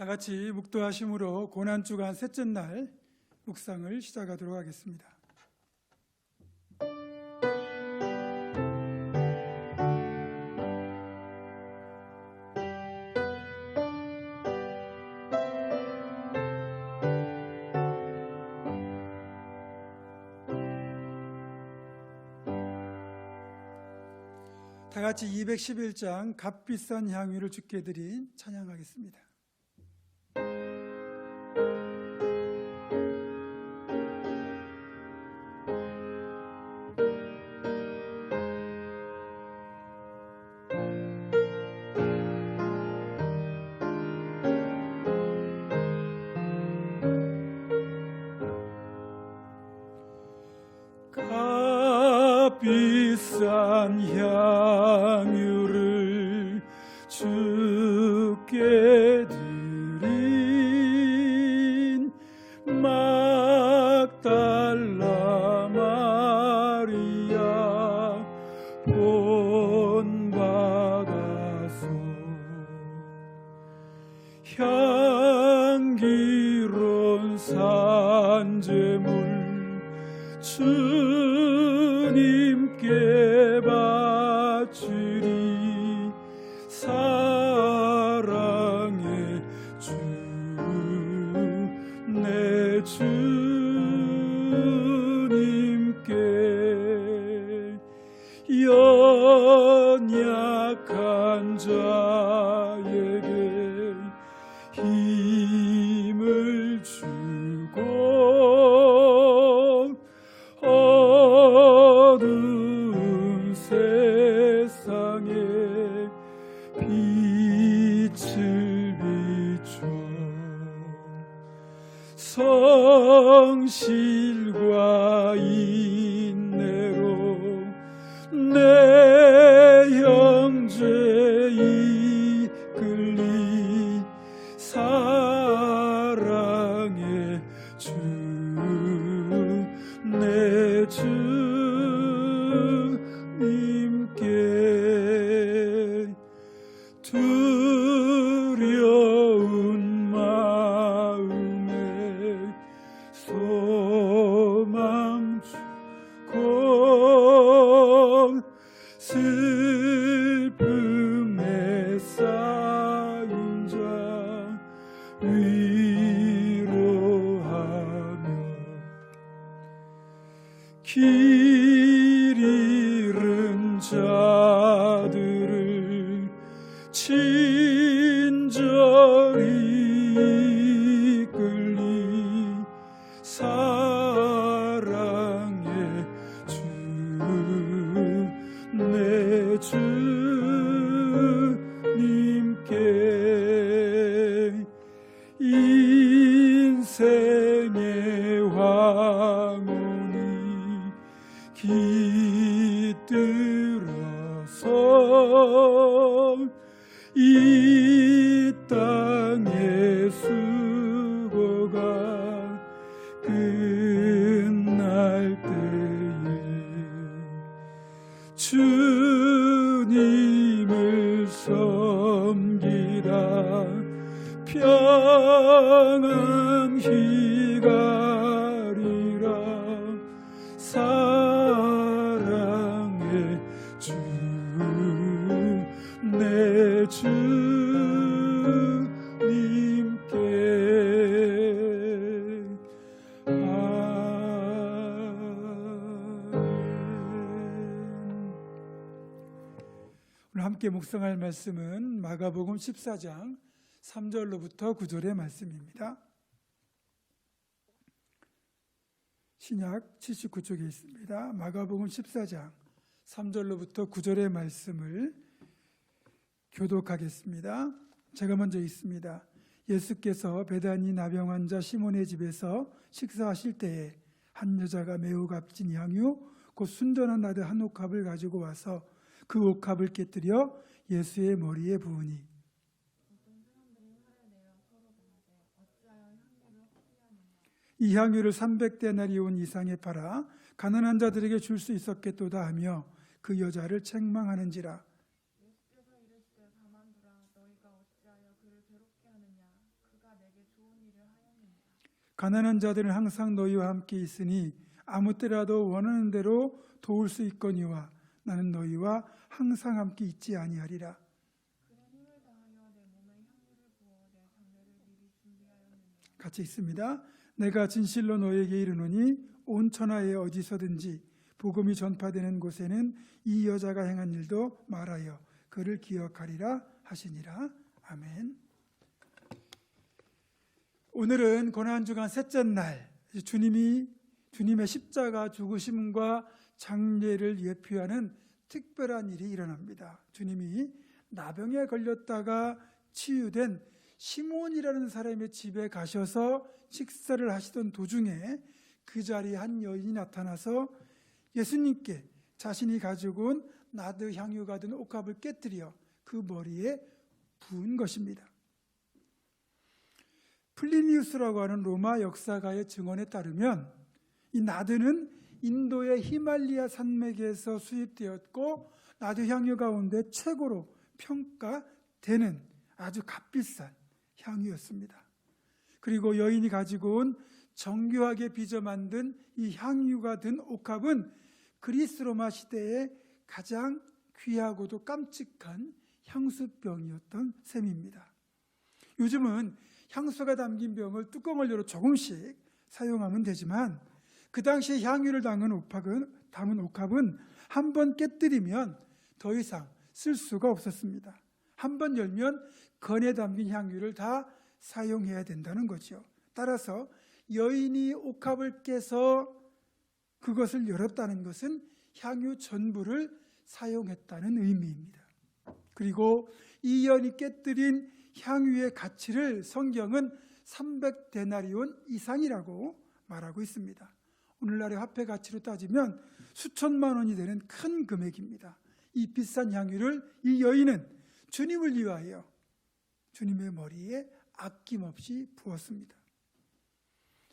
다 같이 묵도하심으로 고난주간 셋째 날 묵상을 시작하도록 하겠습니다. 다 같이 211장 값비싼 향유를 주께 드린 찬양하겠습니다. 값비싼 향유를 주께 드린 막달라 마리아 본받아서 향기로운 산제물 주님께 바치리. 사랑의 주 내 주님께 연약한 자에게 힘을 주고 어두운 세상에 빛을 비춰 성실과 인내로 내 형제 이끌리. 사랑의 주 내 주님께 두려운 마음에 소망 주고 슬픔에 쌓인 자 위로하며 길 잃은 자들을 친절히 이끌리. 사랑의 주 내 주님께 인생의 황혼이 깃들어서 이 땅의 수고가 끝날 때에 주님을 섬기다 평안히 가리라. 사랑의 주 내 주님께 아멘. 오늘 함께 묵상할 말씀은 마가복음 14장 3절로부터 9절의 말씀입니다. 신약 79쪽에 있습니다. 마가복음 14장 3절로부터 9절의 말씀을 교독하겠습니다. 제가 먼저 읽습니다. 예수께서 베다니 나병 환자 시몬의 집에서 식사하실 때에 한 여자가 매우 값진 향유 곧 순전한 나드 한 옥합을 가지고 와서 그 옥합을 깨뜨려 예수의 머리에 부으니 이 향유를 300데나리온 이상에 팔아 가난한 자들에게 줄 수 있었겠도다 하며 그 여자를 책망하는지라. 예수께서 이르시되 가만두라. 너희가 어찌하여 그를 괴롭게 하느냐. 그가 가난한 자들은 항상 너희와 함께 있으니 아무 때라도 원하는 대로 도울 수 있거니와 나는 너희와 항상 함께 있지 아니하리라. 같이 있습니다. 내가 진실로 너에게 이르노니 온 천하에 어디서든지 복음이 전파되는 곳에는 이 여자가 행한 일도 말하여 그를 기억하리라 하시니라. 아멘. 오늘은 고난주간 셋째 날, 주님의 십자가 죽으심과 장례를 예표하는 특별한 일이 일어납니다. 주님이 나병에 걸렸다가 치유된 시몬이라는 사람의 집에 가셔서 식사를 하시던 도중에 그 자리에 한 여인이 나타나서 예수님께 자신이 가지고 온 나드 향유가 든 옥합을 깨뜨려 그 머리에 부은 것입니다. 플리니우스라고 하는 로마 역사가의 증언에 따르면 이 나드는 인도의 히말리아 산맥에서 수입되었고 나드 향유 가운데 최고로 평가되는 아주 값비싼 향유였습니다. 그리고 여인이 가지고 온 정교하게 빚어 만든 이 향유가 든 옥합은 그리스 로마 시대의 가장 귀하고도 깜찍한 향수병이었던 셈입니다. 요즘은 향수가 담긴 병을 뚜껑을 열어 조금씩 사용하면 되지만 그 당시에 향유를 담은 옥합은 한 번 깨뜨리면 더 이상 쓸 수가 없었습니다. 한 번 열면 건에 담긴 향유를 다 사용해야 된다는 거죠. 따라서 여인이 옥합을 깨서 그것을 열었다는 것은 향유 전부를 사용했다는 의미입니다. 그리고 이 여인이 깨뜨린 향유의 가치를 성경은 300데나리온 이상이라고 말하고 있습니다. 오늘날의 화폐 가치로 따지면 수천만 원이 되는 큰 금액입니다. 이 비싼 향유를 이 여인은 주님을 위하여 주님의 머리에 아낌없이 부었습니다.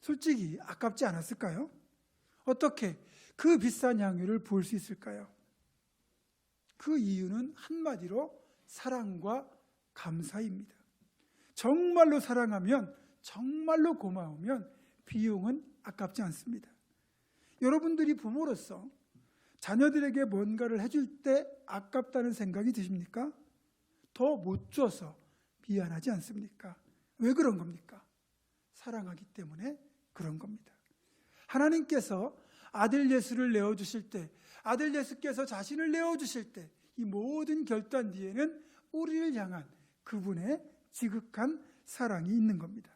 솔직히 아깝지 않았을까요? 어떻게 그 비싼 향유를 부을 수 있을까요? 그 이유는 한마디로 사랑과 감사입니다. 정말로 사랑하면, 정말로 고마우면 비용은 아깝지 않습니다. 여러분들이 부모로서 자녀들에게 뭔가를 해줄 때 아깝다는 생각이 드십니까? 더 못 줘서 미안하지 않습니까? 왜 그런 겁니까? 사랑하기 때문에 그런 겁니다. 하나님께서 아들 예수를 내어주실 때, 아들 예수께서 자신을 내어주실 때 이 모든 결단 뒤에는 우리를 향한 그분의 지극한 사랑이 있는 겁니다.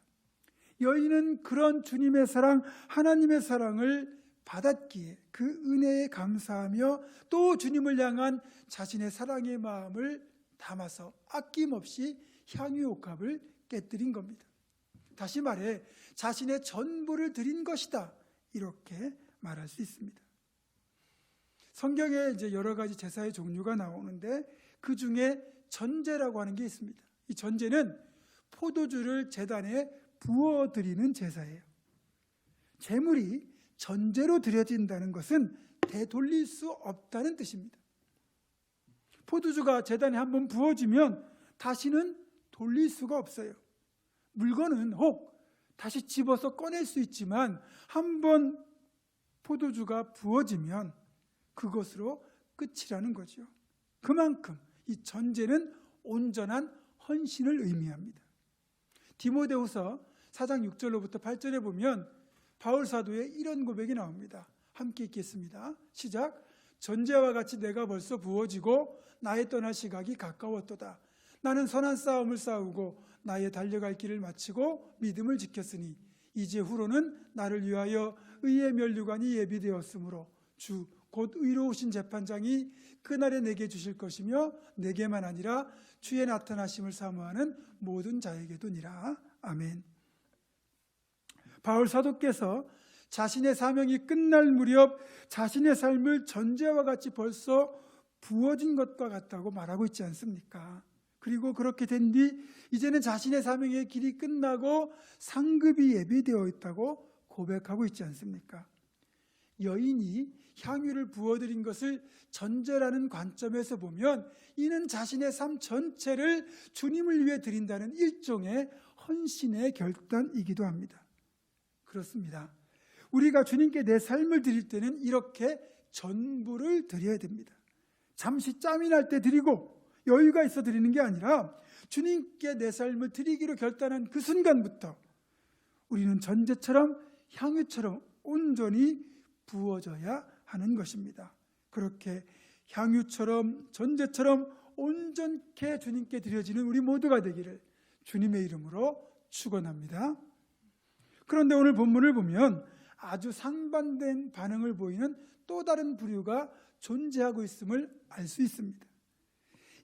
여인은 그런 주님의 사랑, 하나님의 사랑을 받았기에 그 은혜에 감사하며 또 주님을 향한 자신의 사랑의 마음을 담아서 아낌없이 향유 옥합을 깨뜨린 겁니다. 다시 말해 자신의 전부를 드린 것이다, 이렇게 말할 수 있습니다. 성경에 이제 여러 가지 제사의 종류가 나오는데 그 중에 전제라고 하는 게 있습니다. 이 전제는 포도주를 제단에 부어드리는 제사예요. 제물이 전제로 드려진다는 것은 되돌릴 수 없다는 뜻입니다. 포도주가 제단에 한번 부어지면 다시는 돌릴 수가 없어요. 물건은 혹 다시 집어서 꺼낼 수 있지만 한번 포도주가 부어지면 그것으로 끝이라는 거죠. 그만큼 이 전제는 온전한 헌신을 의미합니다. 디모데후서 4장 6절로부터 8절에 보면 바울 사도의 이런 고백이 나옵니다. 함께 읽겠습니다. 시작. 전제와 같이 내가 벌써 부어지고 나의 떠날 시각이 가까웠도다. 나는 선한 싸움을 싸우고 나의 달려갈 길을 마치고 믿음을 지켰으니 이제 후로는 나를 위하여 의의 면류관이 예비되었으므로 주 곧 의로우신 재판장이 그날에 내게 주실 것이며 내게만 아니라 주의 나타나심을 사모하는 모든 자에게도니라. 아멘. 바울 사도께서 자신의 사명이 끝날 무렵 자신의 삶을 전제와 같이 벌써 부어진 것과 같다고 말하고 있지 않습니까? 그리고 그렇게 된 뒤 이제는 자신의 사명의 길이 끝나고 상급이 예비되어 있다고 고백하고 있지 않습니까? 여인이 향유를 부어드린 것을 전제라는 관점에서 보면 이는 자신의 삶 전체를 주님을 위해 드린다는 일종의 헌신의 결단이기도 합니다. 그렇습니다. 우리가 주님께 내 삶을 드릴 때는 이렇게 전부를 드려야 됩니다. 잠시 짬이 날 때 드리고 여유가 있어 드리는 게 아니라 주님께 내 삶을 드리기로 결단한 그 순간부터 우리는 전제처럼 향유처럼 온전히 부어져야 하는 것입니다. 그렇게 향유처럼 전제처럼 온전케 주님께 드려지는 우리 모두가 되기를 주님의 이름으로 축원합니다. 그런데 오늘 본문을 보면 아주 상반된 반응을 보이는 또 다른 부류가 존재하고 있음을 알 수 있습니다.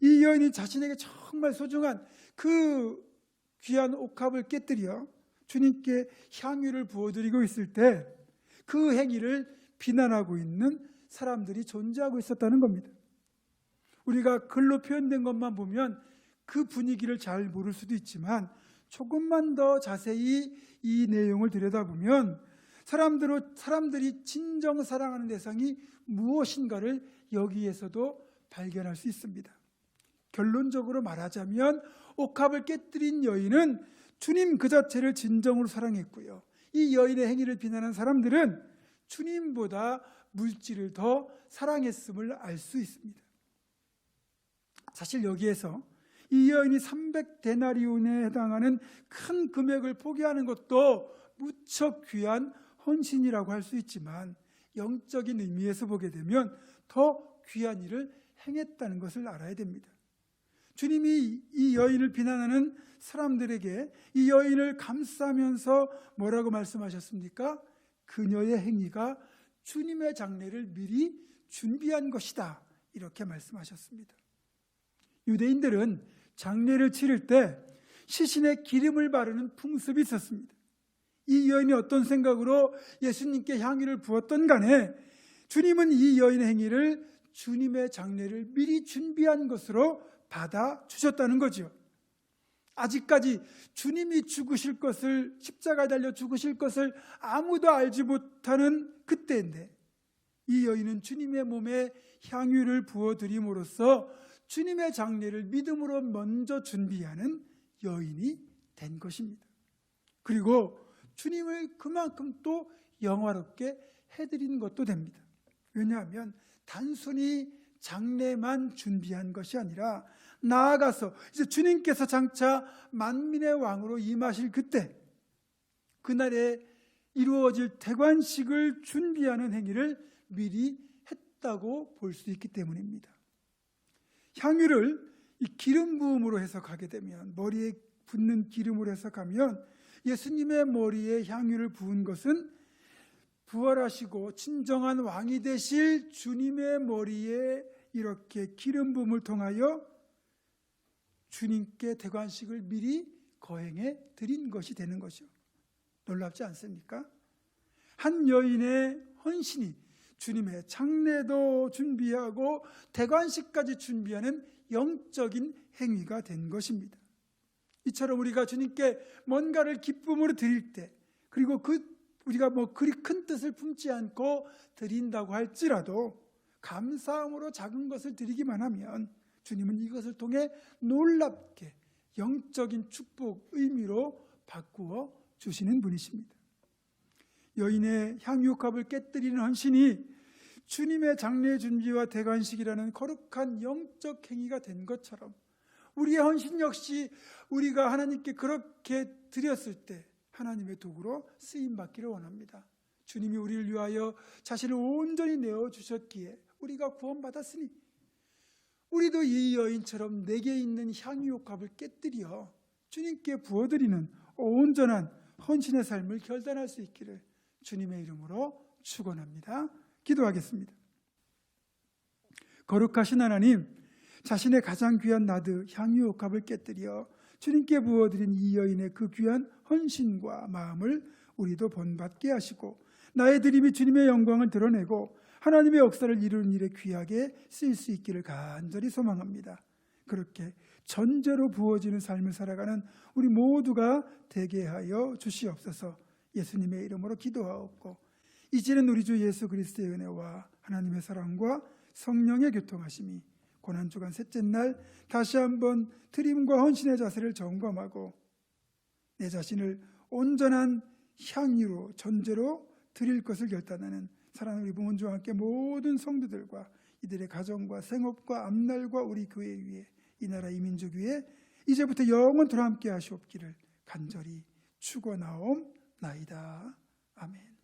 이 여인이 자신에게 정말 소중한 그 귀한 옥합을 깨뜨려 주님께 향유를 부어드리고 있을 때 그 행위를 비난하고 있는 사람들이 존재하고 있었다는 겁니다. 우리가 글로 표현된 것만 보면 그 분위기를 잘 모를 수도 있지만 조금만 더 자세히 이 내용을 들여다보면 사람들이 진정 사랑하는 대상이 무엇인가를 여기에서도 발견할 수 있습니다. 결론적으로 말하자면 옥합을 깨뜨린 여인은 주님 그 자체를 진정으로 사랑했고요. 이 여인의 행위를 비난한 사람들은 주님보다 물질을 더 사랑했음을 알 수 있습니다. 사실 여기에서 이 여인이 300데나리온에 해당하는 큰 금액을 포기하는 것도 무척 귀한 헌신이라고 할 수 있지만 영적인 의미에서 보게 되면 더 귀한 일을 행했다는 것을 알아야 됩니다. 주님이 이 여인을 비난하는 사람들에게 이 여인을 감싸면서 뭐라고 말씀하셨습니까? 그녀의 행위가 주님의 장례를 미리 준비한 것이다, 이렇게 말씀하셨습니다. 유대인들은 장례를 치를 때 시신에 기름을 바르는 풍습이 있었습니다. 이 여인이 어떤 생각으로 예수님께 향유를 부었던 간에 주님은 이 여인의 행위를 주님의 장례를 미리 준비한 것으로 받아주셨다는 거죠. 아직까지 주님이 죽으실 것을, 십자가에 달려 죽으실 것을 아무도 알지 못하는 그때인데 이 여인은 주님의 몸에 향유를 부어드림으로써 주님의 장례를 믿음으로 먼저 준비하는 여인이 된 것입니다. 그리고 주님을 그만큼 또 영화롭게 해드린 것도 됩니다. 왜냐하면 단순히 장례만 준비한 것이 아니라 나아가서 이제 주님께서 장차 만민의 왕으로 임하실 그때 그날에 이루어질 대관식을 준비하는 행위를 미리 했다고 볼 수 있기 때문입니다. 향유를 이 기름 부음으로 해석하게 되면, 머리에 붓는 기름으로 해석하면 예수님의 머리에 향유를 부은 것은 부활하시고 진정한 왕이 되실 주님의 머리에 이렇게 기름 부음을 통하여 주님께 대관식을 미리 거행해 드린 것이 되는 것이죠. 놀랍지 않습니까? 한 여인의 헌신이 주님의 장례도 준비하고 대관식까지 준비하는 영적인 행위가 된 것입니다. 이처럼 우리가 주님께 뭔가를 기쁨으로 드릴 때, 그리고 우리가 그리 큰 뜻을 품지 않고 드린다고 할지라도 감사함으로 작은 것을 드리기만 하면 주님은 이것을 통해 놀랍게 영적인 축복, 의미로 바꾸어 주시는 분이십니다. 여인의 향유컵을 깨뜨리는 헌신이 주님의 장례 준비와 대관식이라는 거룩한 영적 행위가 된 것처럼 우리의 헌신 역시 우리가 하나님께 그렇게 드렸을 때 하나님의 도구로 쓰임받기를 원합니다. 주님이 우리를 위하여 자신을 온전히 내어주셨기에 우리가 구원받았으니 우리도 이 여인처럼 내게 있는 향유옥합을 깨뜨려 주님께 부어드리는 온전한 헌신의 삶을 결단할 수 있기를 주님의 이름으로 축원합니다. 기도하겠습니다. 거룩하신 하나님, 자신의 가장 귀한 나드 향유옥합을 깨뜨려 주님께 부어드린 이 여인의 그 귀한 헌신과 마음을 우리도 본받게 하시고 나의 드림이 주님의 영광을 드러내고 하나님의 역사를 이루는 일에 귀하게 쓰일 수 있기를 간절히 소망합니다. 그렇게 전제로 부어지는 삶을 살아가는 우리 모두가 되게 하여 주시옵소서. 예수님의 이름으로 기도하옵고 이제는 우리 주 예수 그리스도의 은혜와 하나님의 사랑과 성령의 교통하심이 고난주간 셋째 날 다시 한번 드림과 헌신의 자세를 점검하고 내 자신을 온전한 향유로 전제로 드릴 것을 결단하는 사랑하는 우리 부모님과 함께 모든 성도들과 이들의 가정과 생업과 앞날과 우리 교회 위에 이 나라 이 민족 위에 이제부터 영원토록 함께 하시옵기를 간절히 축원하옵나이다. 아멘.